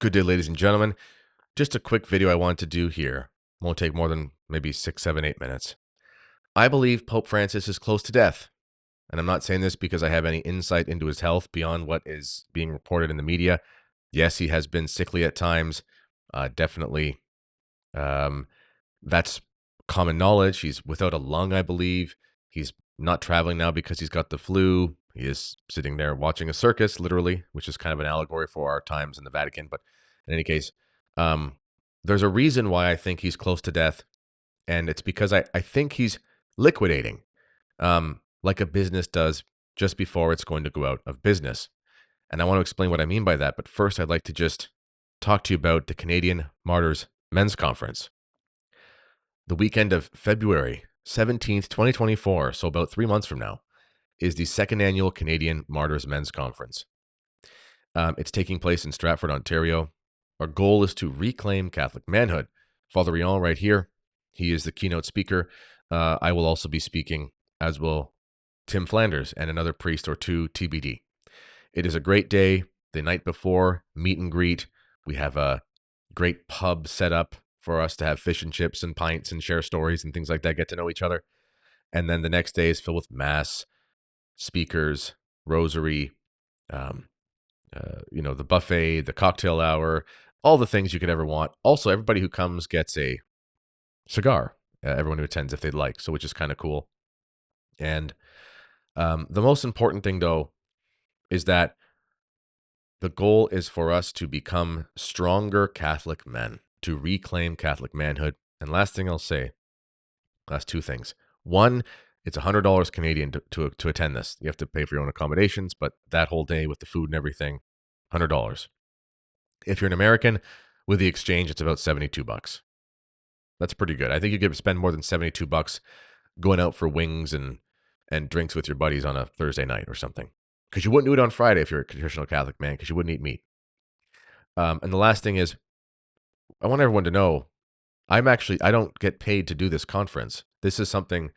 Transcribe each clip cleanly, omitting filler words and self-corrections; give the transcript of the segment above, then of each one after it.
Good day, ladies and gentlemen. Just a quick video I want to do here. Won't take more than maybe 6, 7, 8 minutes. I believe Pope Francis is close to death. And I'm not saying this because I have any insight into his health beyond what is being reported in the media. Yes, he has been sickly at times. Definitely. Um, that's common knowledge. He's without a lung, I believe. He's not traveling now because he's got the flu. He is sitting there watching a circus, literally, which is kind of an allegory for our times in the Vatican. But in any case, um, there's a reason why I think he's close to death. And it's because I think he's liquidating, like a business does just before it's going to go out of business. And I want to explain what I mean by that. But first, I'd like to just talk to you about the Canadian Martyrs Men's Conference. The weekend of February 17th, 2024, so about 3 months from now, is the second annual Canadian Martyrs Men's Conference. It's taking place in Stratford, Ontario. Our goal is to reclaim Catholic manhood. Father Rion right here, he is the keynote speaker. I will also be speaking, as will Tim Flanders and another priest or two, TBD. It is a great day. The night before, meet and greet. We have a great pub set up for us to have fish and chips and pints and share stories and things like that, get to know each other. And then the next day is filled with mass, speakers, rosary, the buffet, the cocktail hour, all the things you could ever want. Also, everybody who comes gets a cigar, everyone who attends if they'd like, so which is kind of cool. And the most important thing, though, is that the goal is for us to become stronger Catholic men, to reclaim Catholic manhood. And last thing I'll say, last two things. One, it's $100 Canadian to attend this. You have to pay for your own accommodations, but that whole day with the food and everything, $100. If you're an American, with the exchange, it's about $72. That's pretty good. I think you could spend more than $72 going out for wings and drinks with your buddies on a Thursday night or something. Because you wouldn't do it on Friday if you're a traditional Catholic man, because you wouldn't eat meat. And the last thing is, I want everyone to know, I don't get paid to do this conference. This is something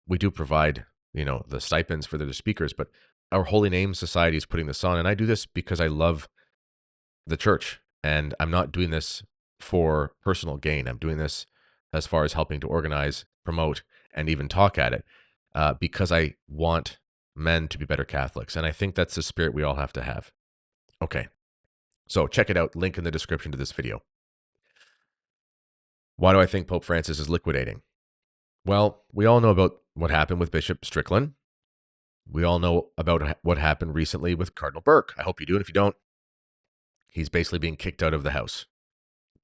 we do provide, the stipends for the speakers, but our Holy Name Society is putting this on. And I do this because I love the church. And I'm not doing this for personal gain. I'm doing this as far as helping to organize, promote, and even talk at it because I want men to be better Catholics. And I think that's the spirit we all have to have. Okay. So check it out. Link in the description to this video. Why do I think Pope Francis is liquidating? Well, we all know about what happened with Bishop Strickland. We all know about what happened recently with Cardinal Burke. I hope you do. And if you don't, he's basically being kicked out of the house.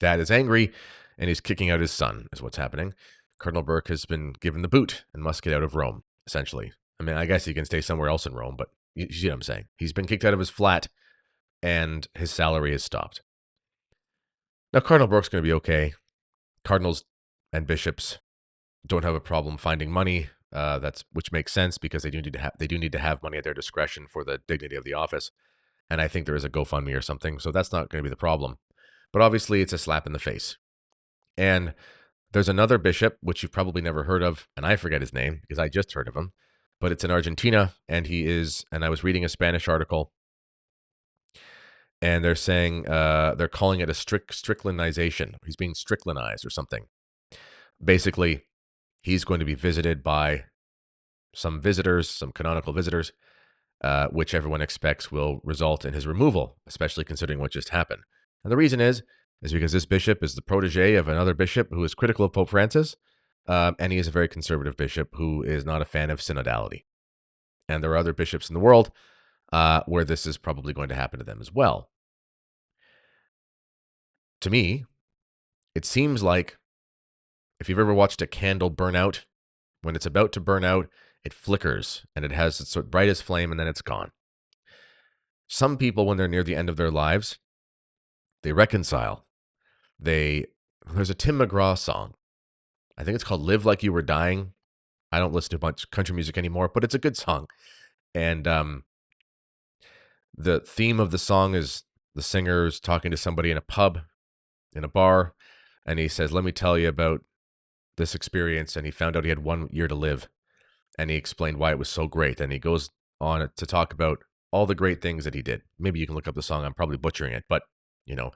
Dad is angry, and he's kicking out his son, is what's happening. Cardinal Burke has been given the boot and must get out of Rome, essentially. I mean, I guess he can stay somewhere else in Rome, but you see what I'm saying. He's been kicked out of his flat, and his salary is stopped. Now, Cardinal Burke's going to be okay. Cardinals and bishops don't have a problem finding money, which makes sense because they do need to have money at their discretion for the dignity of the office. And I think there is a GoFundMe or something, so that's not going to be the problem. But obviously, it's a slap in the face. And there's another bishop, which you've probably never heard of, and I forget his name because I just heard of him, but it's in Argentina, and I was reading a Spanish article, and they're saying, they're calling it a Stricklandization. He's being Stricklandized or something. Basically, he's going to be visited by some visitors, some canonical visitors, which everyone expects will result in his removal, especially considering what just happened. And the reason is because this bishop is the protege of another bishop who is critical of Pope Francis, and he is a very conservative bishop who is not a fan of synodality. And there are other bishops in the world where this is probably going to happen to them as well. To me, it seems like if you've ever watched a candle burn out, when it's about to burn out, it flickers and it has its brightest flame and then it's gone. Some people, when they're near the end of their lives, they reconcile. There's a Tim McGraw song. I think it's called Live Like You Were Dying. I don't listen to much country music anymore, but it's a good song. And the theme of the song is the singer's talking to somebody in a pub, in a bar, and he says, "Let me tell you about this experience." And he found out he had 1 year to live. And he explained why it was so great. And he goes on to talk about all the great things that he did. Maybe you can look up the song. I'm probably butchering it, but You know,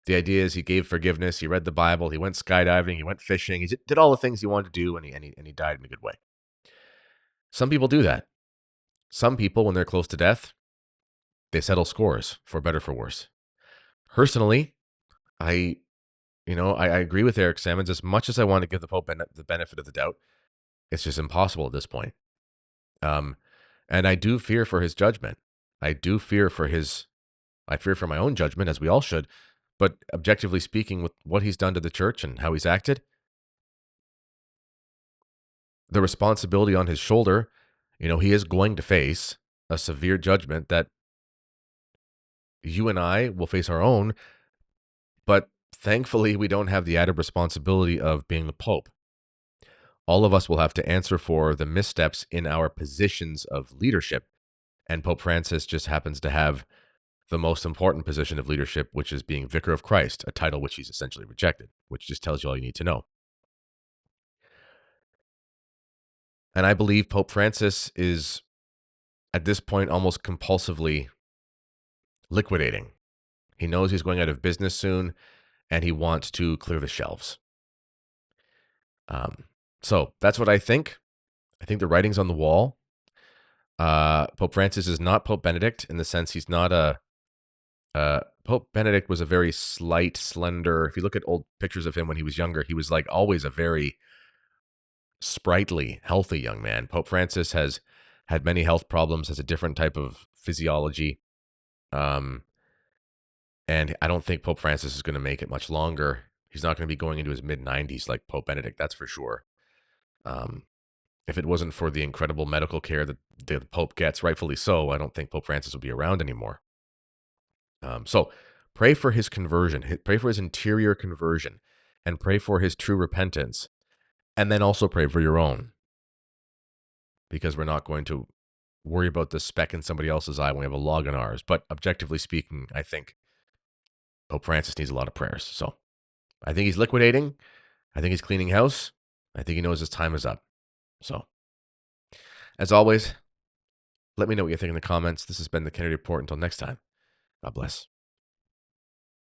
the idea is he gave forgiveness, he read the Bible, he went skydiving, he went fishing, he did all the things he wanted to do, and he died in a good way. Some people do that. Some people, when they're close to death, they settle scores, for better for worse. Personally, I agree with Eric Sammons. As much as I want to give the Pope the benefit of the doubt, it's just impossible at this point. And I do fear for his judgment. I fear for my own judgment, as we all should. But objectively speaking, with what he's done to the church and how he's acted, the responsibility on his shoulder, he is going to face a severe judgment that you and I will face our own. But thankfully, we don't have the added responsibility of being the Pope. All of us will have to answer for the missteps in our positions of leadership. And Pope Francis just happens to have the most important position of leadership, which is being Vicar of Christ, a title which he's essentially rejected, which just tells you all you need to know. And I believe Pope Francis is, at this point, almost compulsively liquidating. He knows he's going out of business soon, and he wants to clear the shelves. So that's what I think. I think the writing's on the wall. Pope Francis is not Pope Benedict in the sense he's not Pope Benedict was a very slight, slender. If you look at old pictures of him when he was younger, he was like always a very sprightly, healthy young man. Pope Francis has had many health problems, has a different type of physiology. And I don't think Pope Francis is going to make it much longer. He's not going to be going into his mid-90s like Pope Benedict, that's for sure. If it wasn't for the incredible medical care that the Pope gets, rightfully so, I don't think Pope Francis will be around anymore. So pray for his conversion, pray for his interior conversion, and pray for his true repentance. And then also pray for your own. Because we're not going to worry about the speck in somebody else's eye when we have a log in ours. But objectively speaking, I think Pope Francis needs a lot of prayers. So I think he's liquidating. I think he's cleaning house. I think he knows his time is up. So, as always, let me know what you think in the comments. This has been the Kennedy Report. Until next time, God bless.